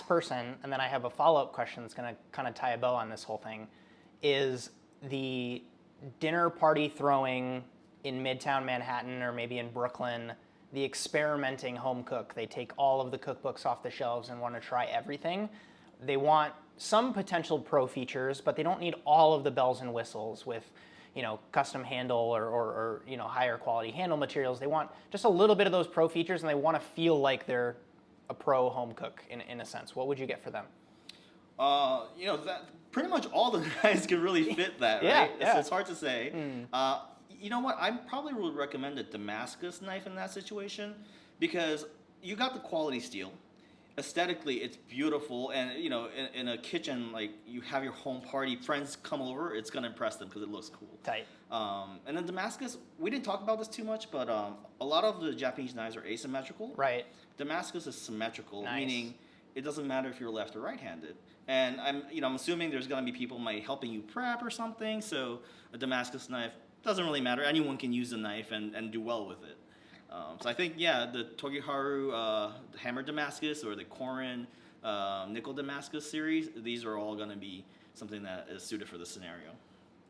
last person, and then I have a follow-up question that's going to kind of tie a bow on this whole thing, is the dinner party throwing in Midtown Manhattan or maybe in Brooklyn, the experimenting home cook. They take all of the cookbooks off the shelves and want to try everything. They want some potential pro features, but they don't need all of the bells and whistles with, custom handle or higher quality handle materials. They want just a little bit of those pro features, and they want to feel like they're a pro home cook in a sense. What would you get for them? That pretty much all the guys can really fit that, right? So it's hard to say. You know what? I probably would recommend a Damascus knife in that situation because you got the quality steel. Aesthetically, it's beautiful, and in a kitchen, like you have your home party, friends come over, it's gonna impress them because it looks cool. Tight. And then Damascus, we didn't talk about this too much, but a lot of the Japanese knives are asymmetrical. Right. Damascus is symmetrical, Nice. meaning it doesn't matter if you're left or right-handed. And I'm assuming there's gonna be people helping you prep or something. So a Damascus knife doesn't really matter. Anyone can use the knife and do well with it. So I think, the Tokiharu Hammer Damascus or the Korin Nickel Damascus series, these are all going to be something that is suited for the scenario.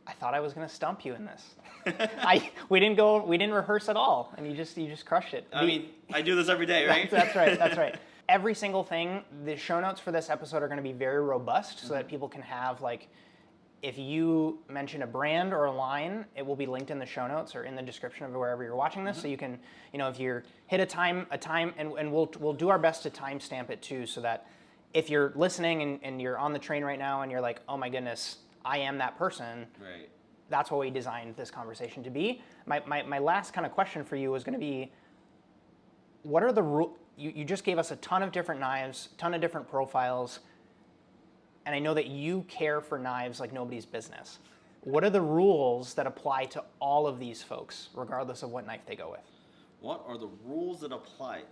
I thought I was going to stump you in this. We didn't rehearse at all, and you just crushed it. I do this every day, right? That's right. Every single thing, the show notes for this episode are going to be very robust so that people can have, if you mention a brand or a line, it will be linked in the show notes or in the description of wherever you're watching this. So you can, if you're hit a time, and we'll do our best to timestamp it too, so that if you're listening and you're on the train right now and you're like, oh my goodness, I am that person. Right. That's what we designed this conversation to be. My last kind of question for you was going to be, what are the rules? You just gave us a ton of different knives, ton of different profiles. And I know that you care for knives like nobody's business. What are the rules that apply to all of these folks, regardless of what knife they go with? What are the rules that apply?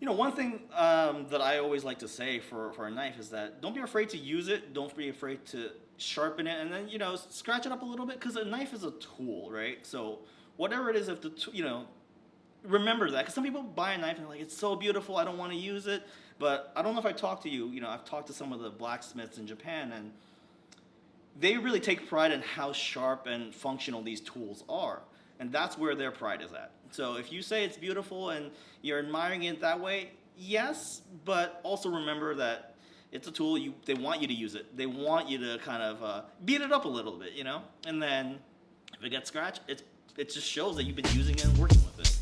One thing that I always like to say for a knife is that don't be afraid to use it. Don't be afraid to sharpen it, and then scratch it up a little bit, because a knife is a tool, right? So whatever it is, if remember that, because some people buy a knife and they're like, it's so beautiful, I don't want to use it. But I don't know if I talked to you, I've talked to some of the blacksmiths in Japan, and they really take pride in how sharp and functional these tools are. And that's where their pride is at. So if you say it's beautiful and you're admiring it that way, yes, but also remember that it's a tool, they want you to use it. They want you to kind of beat it up a little bit, And then if it gets scratched, it just shows that you've been using it and working with it.